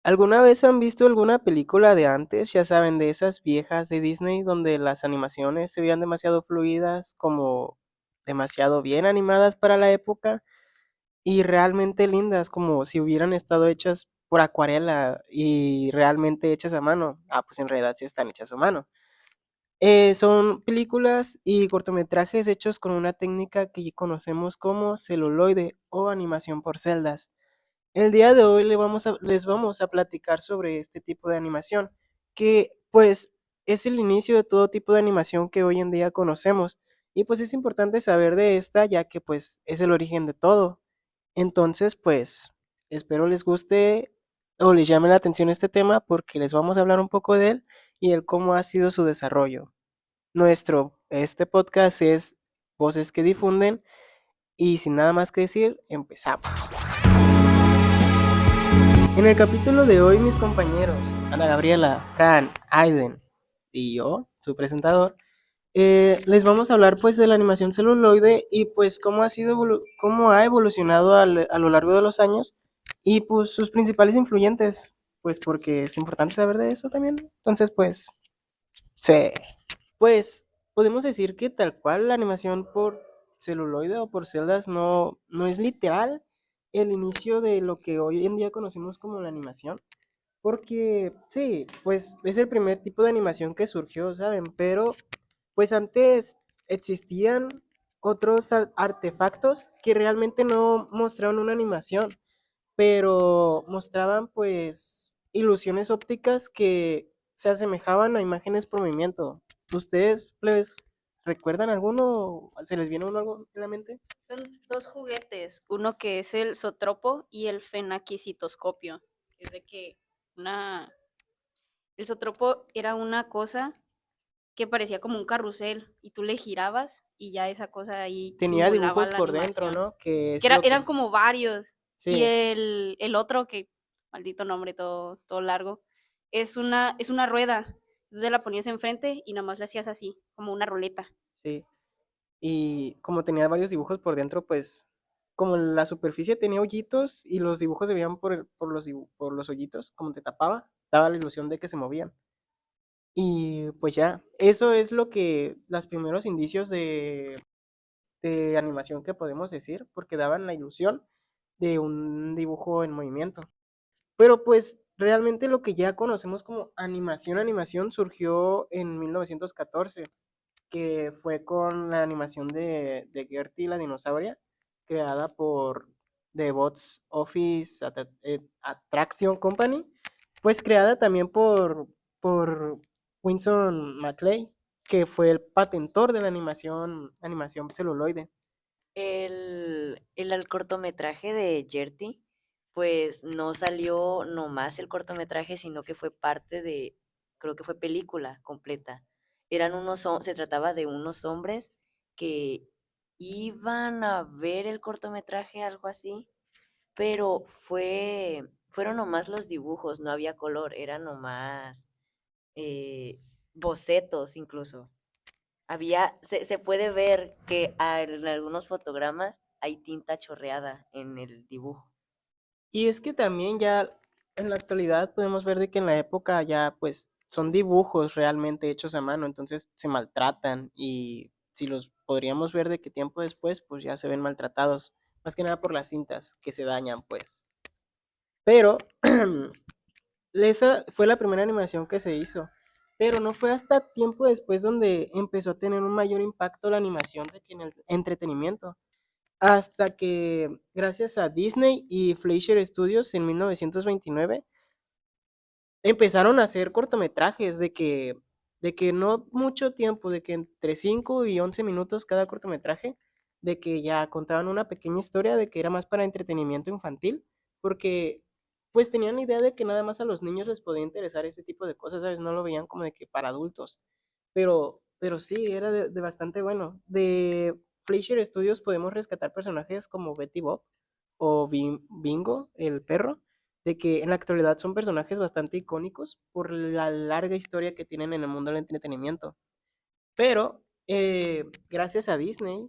¿Alguna vez han visto alguna película de antes, ya saben, de esas viejas de Disney donde las animaciones se veían demasiado fluidas, como demasiado bien animadas para la época y realmente lindas, como si hubieran estado hechas por acuarela y realmente hechas a mano? Ah, pues en realidad sí están hechas a mano. Son películas y cortometrajes hechos con una técnica que conocemos como celuloide o animación por celdas. El día de hoy les vamos a platicar sobre este tipo de animación, que pues es el inicio de todo tipo de animación que hoy en día conocemos. Y pues es importante saber de esta, ya que pues es el origen de todo. Entonces, pues espero les guste o les llame la atención este tema porque les vamos a hablar un poco de él y el cómo ha sido su desarrollo. Este podcast es Voces que difunden y sin nada más que decir, empezamos. En el capítulo de hoy, mis compañeros, Ana Gabriela, Fran, Aiden y yo, su presentador, les vamos a hablar pues de la animación celuloide y pues cómo ha evolucionado a lo largo de los años y pues sus principales influyentes, pues porque es importante saber de eso también. Entonces, pues, sí. Pues podemos decir que tal cual la animación por celuloide o por celdas no es literal el inicio de lo que hoy en día conocemos como la animación. Porque sí, pues es el primer tipo de animación que surgió, ¿saben? Pero pues antes existían otros artefactos que realmente no mostraban una animación, pero mostraban pues ilusiones ópticas que se asemejaban a imágenes por movimiento. ¿Ustedes, plebes, recuerdan alguno? ¿Se les viene algo en la mente? Son dos juguetes, uno que es el zotropo y el fenaquicitoscopio. Es de que una... El zotropo era una cosa que parecía como un carrusel y tú le girabas y ya esa cosa ahí Tenía simulaba dibujos la por dentro, animación. ¿no? Que Que es lo eran que... como varios. Y Sí, el otro, que maldito nombre todo largo, es una rueda. Entonces la ponías enfrente y nomás le hacías así, como una ruleta. sí. Y como tenía varios dibujos por dentro, pues como la superficie tenía hoyitos y los dibujos se veían por los hoyitos, como te tapaba, daba la ilusión de que se movían. Y pues ya, eso es lo que, los primeros indicios de animación que podemos decir, porque daban la ilusión de un dibujo en movimiento. Pero pues realmente lo que ya conocemos como animación surgió en 1914, que fue con la animación de Gertie la dinosauria, creada por The Box Office Attraction Company, pues creada también por Winston McClay, que fue el patentor de la animación celuloide. El cortometraje de Jerty, pues no salió nomás el cortometraje, sino que fue parte de, creo que fue película completa. Se trataba de unos hombres que iban a ver el cortometraje, algo así, pero fueron nomás los dibujos, no había color, eran nomás bocetos incluso. Se puede ver que en algunos fotogramas hay tinta chorreada en el dibujo. Y es que también ya en la actualidad podemos ver de que en la época ya pues son dibujos realmente hechos a mano, entonces se maltratan y si los podríamos ver de que tiempo después pues ya se ven maltratados, más que nada por las cintas que se dañan pues. Pero esa fue la primera animación que se hizo, pero no fue hasta tiempo después donde empezó a tener un mayor impacto la animación de que en el entretenimiento. Hasta que, gracias a Disney y Fleischer Studios en 1929, empezaron a hacer cortometrajes de que no mucho tiempo, de que entre 5 y 11 minutos cada cortometraje, de que ya contaban una pequeña historia, de que era más para entretenimiento infantil, porque pues tenían la idea de que nada más a los niños les podía interesar ese tipo de cosas, ¿sabes? No lo veían como de que para adultos. Pero sí, era de bastante bueno. De Fleischer Studios podemos rescatar personajes como Betty Bob o Bingo, el perro, de que en la actualidad son personajes bastante icónicos por la larga historia que tienen en el mundo del entretenimiento. Pero gracias a Disney,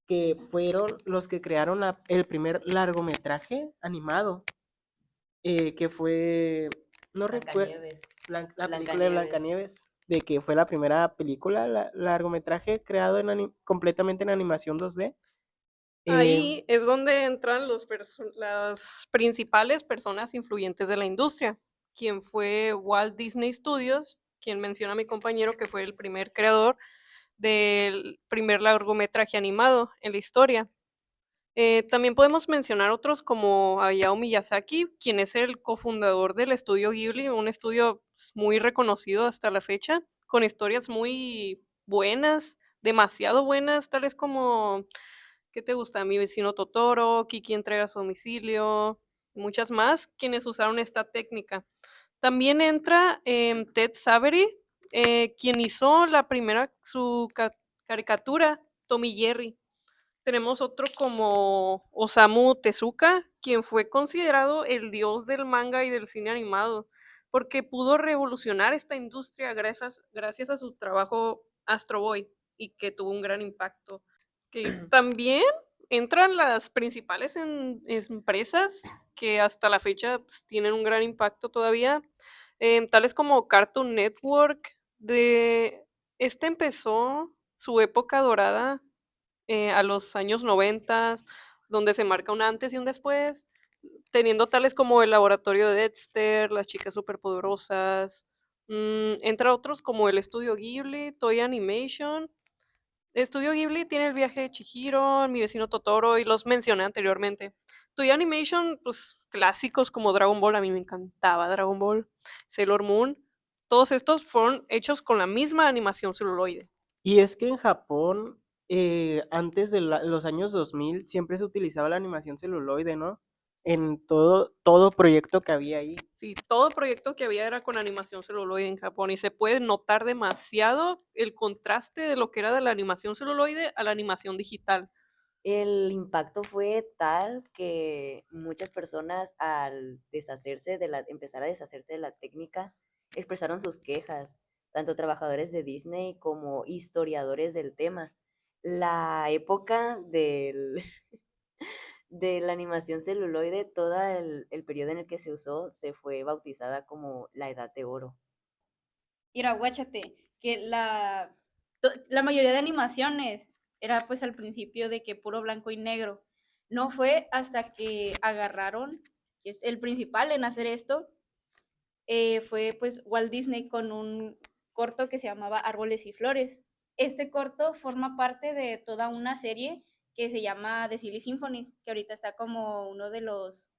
que fueron los que crearon el primer largometraje animado, que fue, no recuerdo, Blancanieves. la película de Blancanieves, de que fue la primera película, largometraje creado completamente en animación 2D. Ahí es donde entran las principales personas influyentes de la industria, quien fue Walt Disney Studios, quien menciona a mi compañero que fue el primer creador del primer largometraje animado en la historia. También podemos mencionar otros como Hayao Miyazaki, quien es el cofundador del estudio Ghibli, un estudio muy reconocido hasta la fecha, con historias muy buenas, demasiado buenas, tales como, ¿qué te gusta? Mi vecino Totoro, Kiki entrega a su domicilio, y muchas más, quienes usaron esta técnica. También entra Ted Savary, quien hizo la primera, caricatura, Tom y Jerry. Tenemos otro como Osamu Tezuka, quien fue considerado el dios del manga y del cine animado, porque pudo revolucionar esta industria gracias a su trabajo Astro Boy y que tuvo un gran impacto. Que también entran las principales empresas que hasta la fecha pues, tienen un gran impacto todavía, tales como Cartoon Network. Este empezó su época dorada a los años 90, donde se marca un antes y un después, teniendo tales como el laboratorio de Dexter, las chicas superpoderosas, entre otros como el estudio Ghibli, Toy Animation. El estudio Ghibli tiene el viaje de Chihiro, mi vecino Totoro, y los mencioné anteriormente. Toy Animation, pues clásicos como Dragon Ball, a mí me encantaba Dragon Ball, Sailor Moon, todos estos fueron hechos con la misma animación celuloide. Y es que en Japón, antes de los años 2000, siempre se utilizaba la animación celuloide, ¿no? En todo proyecto que había ahí. Sí, todo proyecto que había era con animación celuloide en Japón y se puede notar demasiado el contraste de lo que era de la animación celuloide a la animación digital. El impacto fue tal que muchas personas al empezar a deshacerse de la técnica, expresaron sus quejas, tanto trabajadores de Disney como historiadores del tema. La época de la animación celuloide, todo el periodo en el que se usó, se fue bautizada como la Edad de Oro. Mira, guáchate, que la mayoría de animaciones era pues al principio de que puro blanco y negro. No fue hasta que agarraron, que es el principal en hacer esto, fue pues Walt Disney con un corto que se llamaba Árboles y Flores. Este corto forma parte de toda una serie que se llama The Silly Symphonies, que ahorita está como uno de los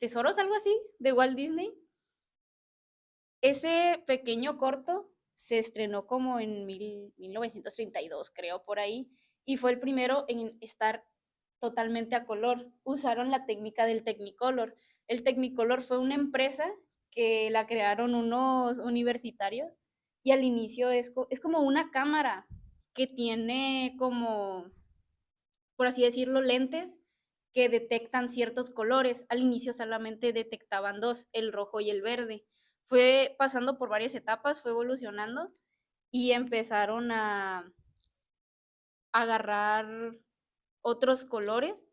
tesoros, algo así, de Walt Disney. Ese pequeño corto se estrenó como en 1932, creo, por ahí, y fue el primero en estar totalmente a color. Usaron la técnica del Technicolor. El Technicolor fue una empresa que la crearon unos universitarios y al inicio es como una cámara que tiene como, por así decirlo, lentes que detectan ciertos colores. Al inicio solamente detectaban dos, el rojo y el verde. Fue pasando por varias etapas, fue evolucionando y empezaron a agarrar otros colores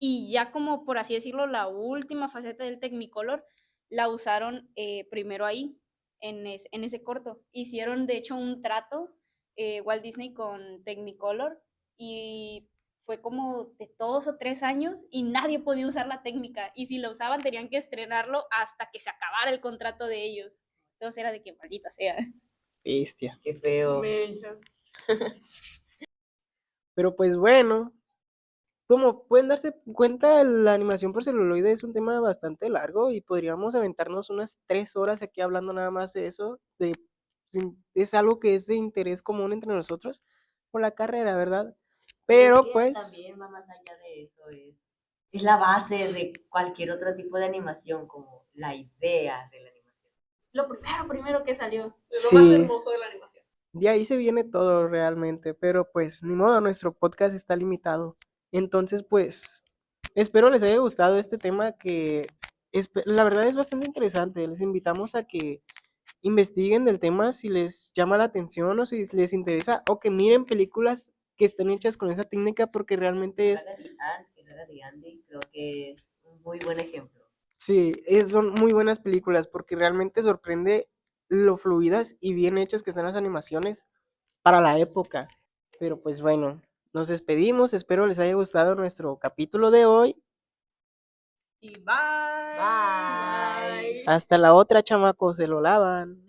y ya como por así decirlo, la última faceta del Technicolor la usaron primero ahí, en ese corto. Hicieron de hecho un trato Walt Disney con Technicolor y fue como de 2 o 3 años y nadie podía usar la técnica y si la usaban tenían que estrenarlo hasta que se acabara el contrato de ellos. Entonces era de que maldita sea. Bestia. Qué feo. Pero pues bueno, como pueden darse cuenta, la animación por celuloide es un tema bastante largo y podríamos aventarnos unas 3 horas aquí hablando nada más de eso. Es algo que es de interés común entre nosotros por la carrera, ¿verdad? Pero Es que pues, también va más allá de eso, es la base de cualquier otro tipo de animación, como la idea de la animación. Lo primero que salió. Es lo sí, más hermoso de la animación. de ahí se viene todo realmente, pero pues ni modo, nuestro podcast está limitado. Entonces, pues, espero les haya gustado este tema que la verdad es bastante interesante. Les invitamos a que investiguen del tema si les llama la atención o si les interesa o que miren películas que estén hechas con esa técnica porque realmente es... Raggedy Ann y Raggedy Andy creo que es un muy buen ejemplo. Sí, son muy buenas películas porque realmente sorprende lo fluidas y bien hechas que están las animaciones para la época. Pero pues bueno, nos despedimos, espero les haya gustado nuestro capítulo de hoy. Y bye. Bye. Hasta la otra, chamacos, se lo lavan.